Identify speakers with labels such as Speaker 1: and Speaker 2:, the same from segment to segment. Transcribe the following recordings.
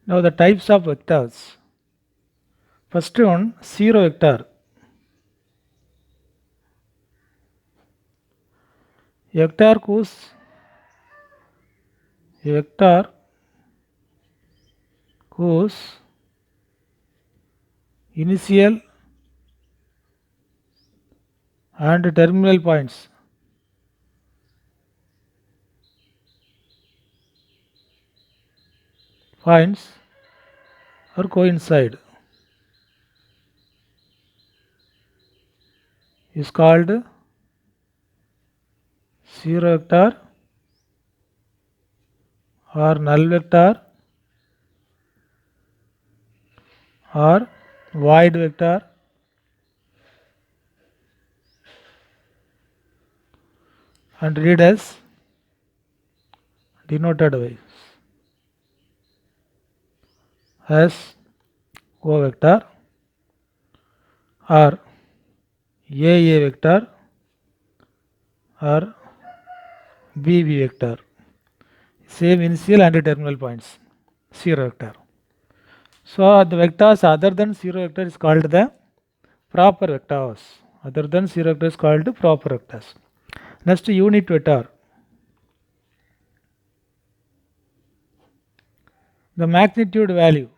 Speaker 1: Now the types of vectors. First one, zero vector. A vector whose initial and terminal points are coincide is called zero vector or null vector or void vector and read as denoted by as O vector or AA vector or BB vector. Same initial and terminal points, zero vector. So the vectors other than zero vector is called the proper vectors. Other than zero vector is called proper vectors. Next, unit vector. The magnitude value,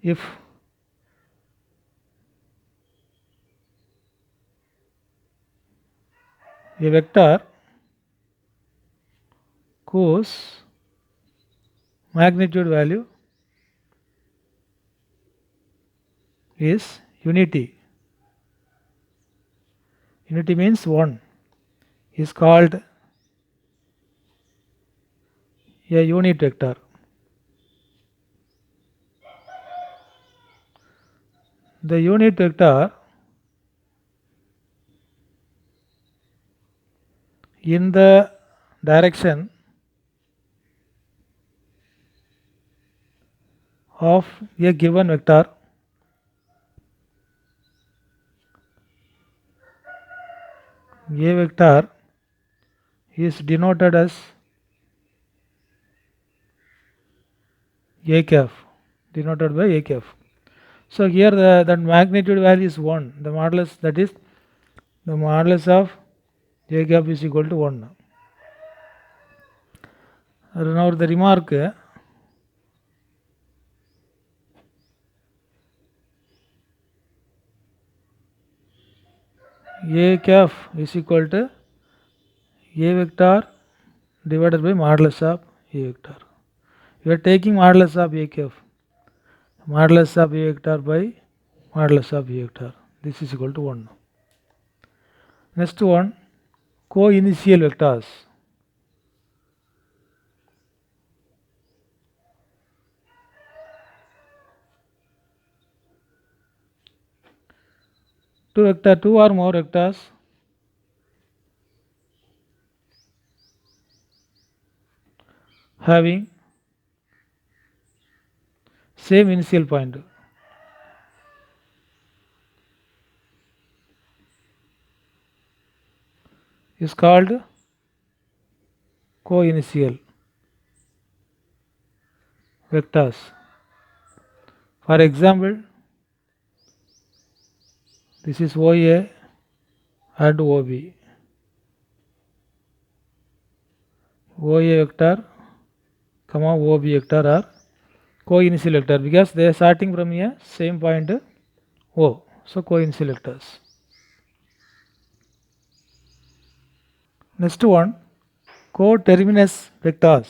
Speaker 1: if a vector whose magnitude value is unity means 1, is called a unit vector. The unit vector in the direction of a given vector is denoted as a cap, denoted by a cap. So here the magnitude value is 1. The modulus, that is the modulus of a cap is equal to 1. Now the remark, a cap is equal to a vector divided by modulus of a vector. You are taking modulus of a cap, modulus of a vector by modulus of a vector. This is equal to 1. Next one, co-initial vectors. Two or more vectors having same initial point is called co-initial vectors. For example, this is OA and OB. OA vector, OB vector are co-initial vector because they are starting from a same point O. So co-initial vectors. Next one, co-terminus vectors.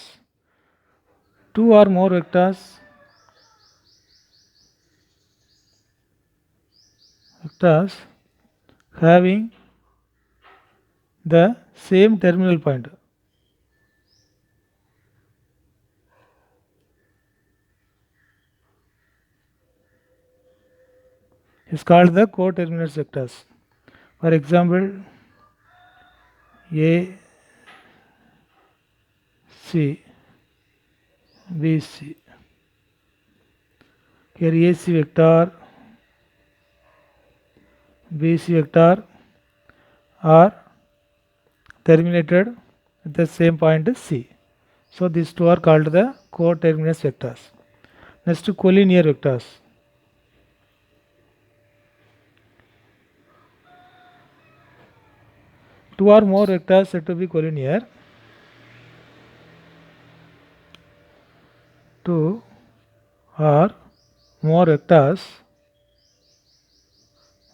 Speaker 1: Two or more vectors having the same terminal point is called the co-terminus vectors. For example, A, C, B, C. Here AC vector, BC vector are terminated at the same point C. So these two are called the co-terminus vectors. Next, collinear vectors. Two or more vectors said to be collinear. Two or more vectors.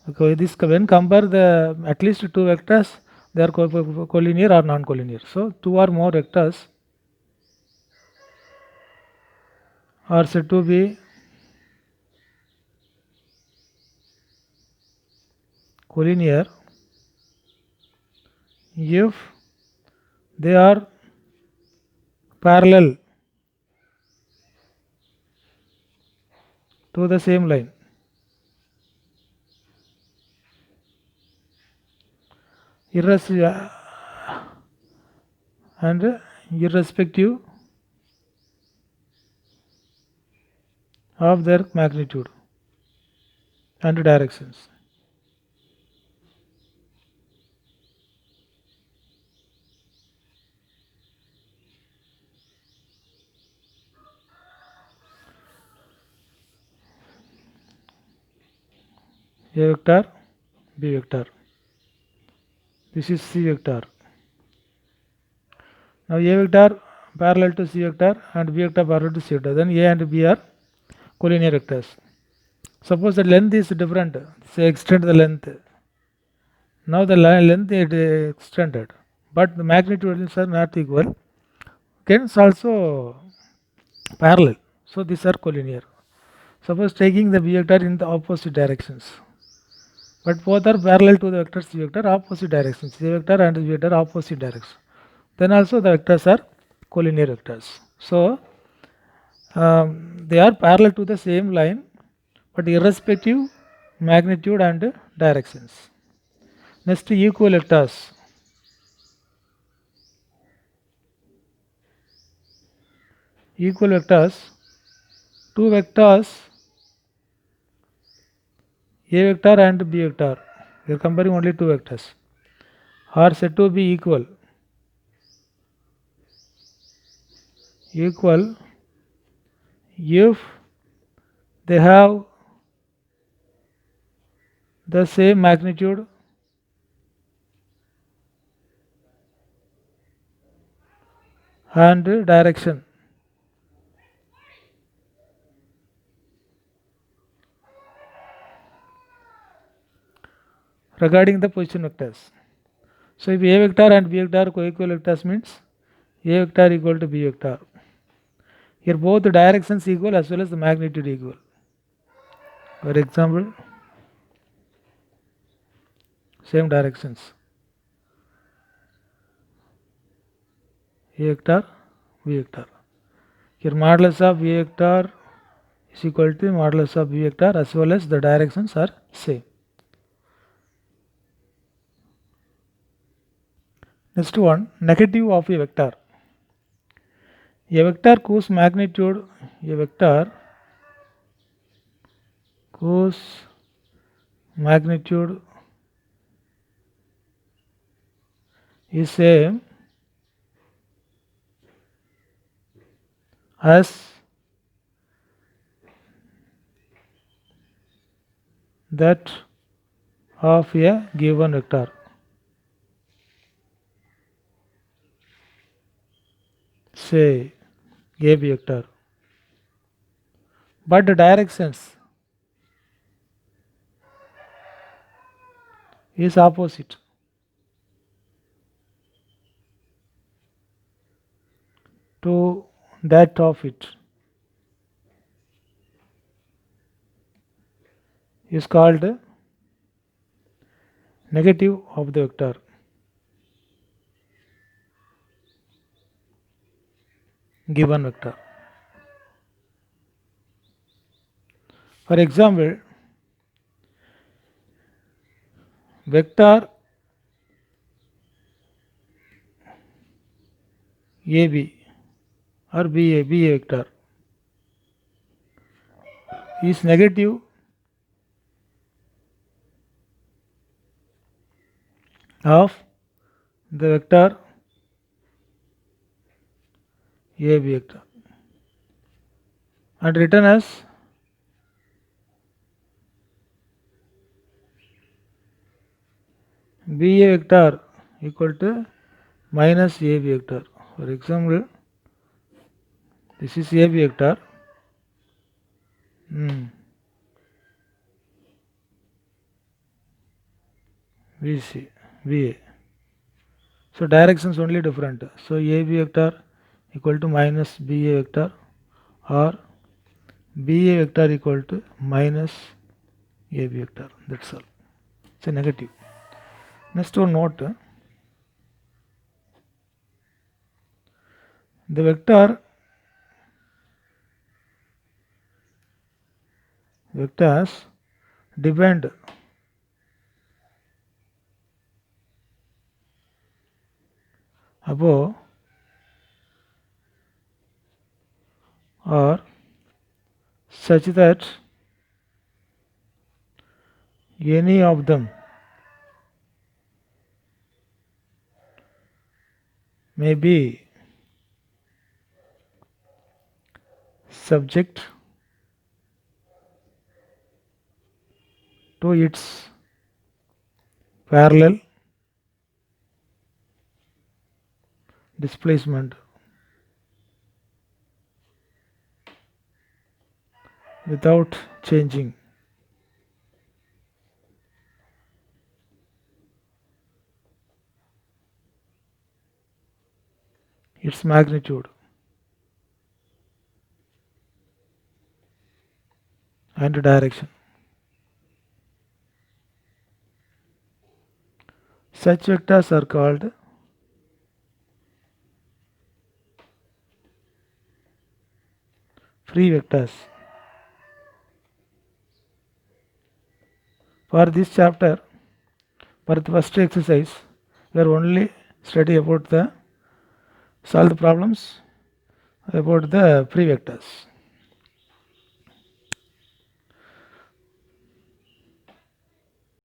Speaker 1: Okay, this when compare the at least two vectors, they are collinear or non-collinear. So two or more vectors are said to be collinear if they are parallel to the same line. And irrespective of their magnitude and directions. A vector, B vector. This is C vector. Now A vector parallel to C vector and B vector parallel to C vector. Then A and B are collinear vectors. Suppose the length is different. Say extend the length. Now the length is extended, but the magnitudes are not equal. Hence also parallel. So these are collinear. Suppose taking the B vector in the opposite directions. But both are parallel to the vector C vector, opposite directions. C vector and V vector opposite directions. Then also the vectors are collinear vectors. So they are parallel to the same line, but irrespective magnitude and directions. Next, equal vectors. Equal vectors. Two vectors, A vector and B vector. We are comparing only two vectors. Are said to be equal. Equal if they have the same magnitude and direction. Regarding the position vectors. So if A vector and B vector co-equal vectors means A vector equal to B vector. Here both the directions equal as well as the magnitude equal. For example, same directions. A vector, B vector. Here modulus of A vector is equal to modulus of B vector as well as the directions are same. Next one, negative of a vector. A vector whose magnitude, a vector whose magnitude is same as that of a given vector. Say A B vector. But the directions is opposite to that of it is called negative of the vector. Given vector. For example, vector AB or BA vector is negative of the vector AB vector. and written as BA vector equal to minus AB vector. For example, this is AB vector. VC, VA. So directions only different. So AB vector equal to minus BA vector, or BA vector equal to minus AB vector. That's all. It's a negative. Next one note, the vectors depend above or such that any of them may be subject to its parallel displacement without changing its magnitude and direction. Such vectors are called free vectors. For this chapter, for the first exercise, we are only study about the solve the problems about the free vectors.